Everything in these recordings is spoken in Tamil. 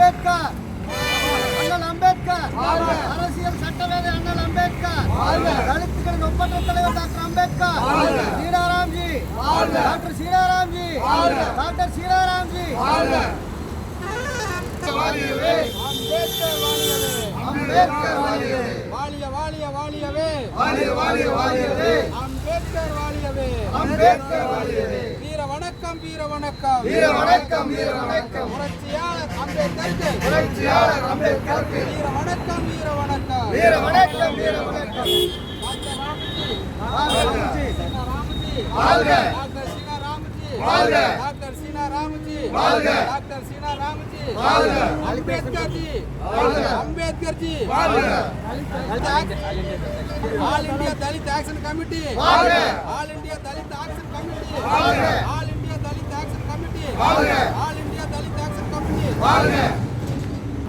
அம்பேத்கர், அண்ணல் அம்பேத்கர், அரசியல் சட்டமேதை அண்ணல் அம்பேத்கர், தலித்துகளின் ஒப்பற்ற தலைவர் doctor Ambedkar, Sitaramji, doctor Sitaramji, doctor Sitaramji. Ambedkar வாழிய வாழிய வாழியவே, அம்பேத்கர் வாழியவே, அம்பேத்கர் வாழியவே. வீர வணக்கம் வீர வணக்கம் வீர வணக்கம் வீர வணக்கம். புரட்சியாளர் அம்பேத்கர், புரட்சியாளர் அம்பேத்கர். வீர வணக்கம் வீர வணக்கம் வீர வணக்கம் வீர வணக்கம். டாக்டர் சீனாராம்ஜி வாழ்க, டாக்டர் சீனாராம்ஜி வாழ்க, டாக்டர் சீனாராம்ஜி வாழ்க, அம்பேத்கர் ஜி வாழ்க, அம்பேத்கர் ஜி வாழ்க. All India Dalit action committee வாழ்க, all India Dalit action committee வாழ்க, all India Dalit action committee வாழ்க, all India Dalit action committee வாழ்க.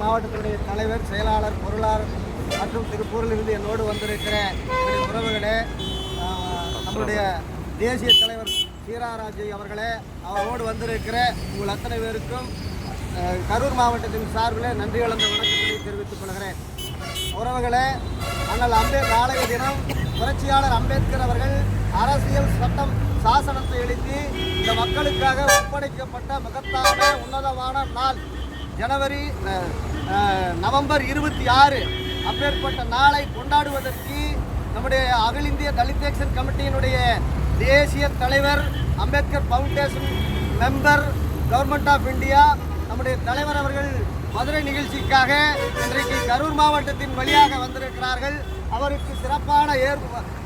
மாவட்டத்துடைய தலைவர், செயலாளர், பொருளாளர் மற்றும் திருப்பூரிலிருந்து என்னோடு வந்திருக்கிற உறவுகளே, நம்முடைய தேசிய தலைவர் சீதாராம்ஜி அவர்களே, அவரோடு வந்திருக்கிற உங்கள் அத்தனை பேருக்கும் கரூர் மாவட்டத்தின் சார்பில் நன்றி கலந்த வணக்கங்களை தெரிவித்துக் கொள்கிறேன். உறவுகளே, ஆனால் நாளைய தினம் புரட்சியாளர் அம்பேத்கர் அவர்கள் அரசியல் சட்டம் சாசனத்தை எழுதி இந்த மக்களுக்காக ஒப்படைக்கப்பட்ட மகத்தான உன்னதமான நாள் நவம்பர் 26. அப்பேற்பட்ட நாளை கொண்டாடுவதற்கு நம்முடைய அகில இந்திய தலித் ஆக்ஷன் கமிட்டியினுடைய தேசிய தலைவர், Ambedkar foundation member, government of India, நம்முடைய தலைவர் அவர்கள் மதுரை நிகழ்ச்சிக்காக இன்றைக்கு கரூர் மாவட்டத்தின் வழியாக வந்திருக்கிறார்கள். அவருக்கு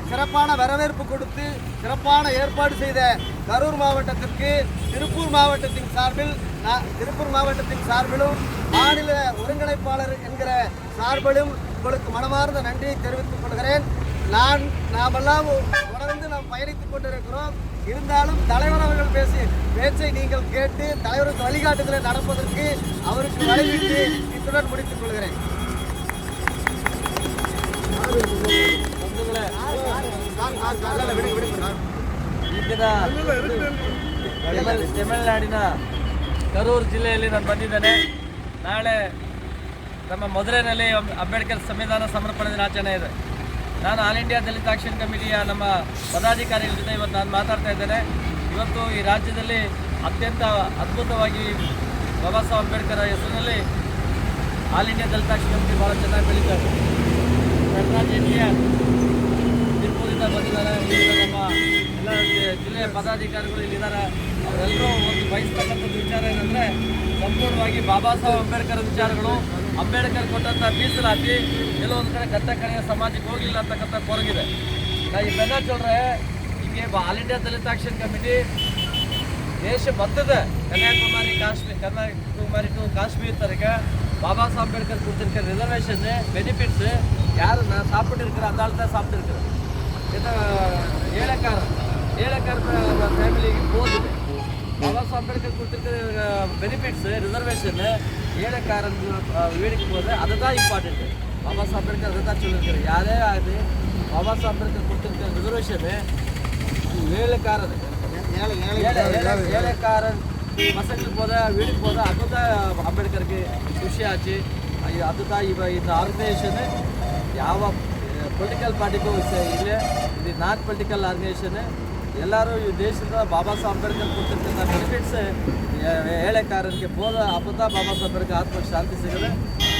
சிறப்பான வரவேற்பு கொடுத்து சிறப்பான ஏற்பாடு செய்த கரூர் மாவட்டத்திற்கு திருப்பூர் மாவட்டத்தின் சார்பிலும் மாநில ஒருங்கிணைப்பாளர் என்கிற சார்பிலும் உங்களுக்கு மனமார்ந்த நன்றியை தெரிவித்துக் கொள்கிறேன். நாமெல்லாம் தொடர்ந்து நாம் பயணித்துக் கொண்டிருக்கிறோம். இருந்தாலும் தலைவர் அவர்கள் பேசிய பேச்சை நீங்கள் கேட்டு தலைவருக்கு வழிகாட்டுதலை நடப்பதற்கு அவருக்கு வழிவிட்டு இத்துடன் முடித்துக் கொள்கிறேன். ತಮಿಳುನಾಡಿನ ಕರೂರು ಜಿಲ್ಲೆಯಲ್ಲಿ ನಾನು ಬಂದಿದ್ದೇನೆ. ನಾಳೆ ನಮ್ಮ ಮಧುರೈನಲ್ಲಿ ಅಂಬೇಡ್ಕರ್ ಸಂವಿಧಾನ ಸಮರ್ಪಣೆ ದಿನಾಚರಣೆ ಇದೆ. ನಾನು ಆಲ್ ಇಂಡಿಯಾ ದಲಿತ್ ಆಕ್ಷನ್ ಕಮಿಟಿಯ ನಮ್ಮ ಪದಾಧಿಕಾರಿಗಳ ಜೊತೆ ಇವತ್ತು ನಾನು ಮಾತಾಡ್ತಾ ಇದ್ದೇನೆ. ಇವತ್ತು ಈ ರಾಜ್ಯದಲ್ಲಿ ಅತ್ಯಂತ ಅದ್ಭುತವಾಗಿ ಬಾಬಾ ಸಾಹೇಬ್ ಅಂಬೇಡ್ಕರ್ ಹೆಸರಿನಲ್ಲಿ all India Dalit action committee ಭಾಳ ಚೆನ್ನಾಗಿ ಬೆಳೀತಾರೆ. ಕರ್ನಾಟಕ ಜಿಲ್ಲೆಯ ತಿರುಪೂರಿಂದ ಬಂದಿದ್ದಾರೆ. ನಮ್ಮ ಎಲ್ಲ ಜಿಲ್ಲೆಯ ಪದಾಧಿಕಾರಿಗಳು ಇಲ್ಲಿದ್ದಾರೆ. ಅವರೆಲ್ಲರೂ ಒಂದು ಬಯಸ್ತಕ್ಕಂಥದ್ದು ವಿಚಾರ ಏನಂದರೆ, ಸಂಪೂರ್ಣವಾಗಿ ಬಾಬಾ ಸಾಹೇಬ್ ಅಂಬೇಡ್ಕರ್ ವಿಚಾರಗಳು, ಅಂಬೇಡ್ಕರ್ ಕೊಟ್ಟಂಥ ಮೀಸಲಾತಿ ಕೆಲವೊಂದು ಕಡೆ ಕಟ್ಟಕಡೆಯ ಸಮಾಜಕ್ಕೆ ಹೋಗಲಿಲ್ಲ ಅಂತಕ್ಕಂಥ ಕೊರಗಿದೆ. நான் இப்போ என்ன சொல்கிறேன், இங்கே all India Dalit action committee தேச மொத்தದ கன்னியாகுமரி டு காஷ்மீர் வரைக்கும் பாபா சாஹேப் அம்பேத்கர் கொடுத்துருக்கிற ரிசர்வேஷன் பெனிஃபிட்ஸு யார் நான் சாப்பிட்டு அந்த ஆள் தான் சாப்பிட்டு இது ஏழைக்கார ஃபேமிலிக்கு போகுது. பாபா சாஹேப் அம்பேத்கர் கொடுத்துருக்கிற பெனிஃபிட்ஸு ரிசர்வேஷன் ஏழைக்காரன் வீடுக்கு போகுது. அதுதான் இம்பார்ட்டண்ட்டு. பாபா சாஹேப் அம்பேத்கர் அதை தான் சொல்லியிருக்காரு. யாரே ஆகுது பாபா சாஹேப் அம்பேத்கர் கொடுத்துருக்கிற ரிசர்வேஷனு ஏழைக்காரன் பசங்களுக்கு போத வீடுக்கு போத அதுதான் அம்பேத்கருக்கு ಖುಷಿಯಾಚಿ. அதுதான் இந்த ஆர்கனைசேஷனு ಯಾವ ಪೊಲಿಟಿಕಲ್ ಪಾರ್ಟಿಗೂ ಇಲ್ಲ. ಇದು ನಾನ್ ಪೊಲಿಟಿಕಲ್ ಆರ್ಗನೈಸೇಷನ್. ಎಲ್ಲರೂ ಈ ದೇಶದ ಬಾಬಾ ಸಾಹೇಬ್ ಅಂಬೇಡ್ಕರ್ ಕೊಡ್ತಿರ್ತಕ್ಕಂಥ ಬೆನಿಫಿಟ್ಸ್ ಏಳೆಕಾರನಿಗೆ ಹೋದ ಹಬ್ಬದ ಬಾಬಾ ಸಾಹೇಬ್ ಅಂಬೇಡ್ಕರ್ ಆತ್ಮಕ್ಕೆ ಶಾಂತಿ ಸಿಗದೆ.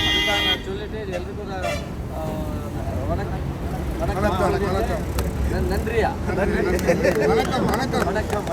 ಅದಕ್ಕೆ ನಾನು சொல்லிட்டு ಎಲ್ರಿಗೂ நன்றியா வணக்கம்.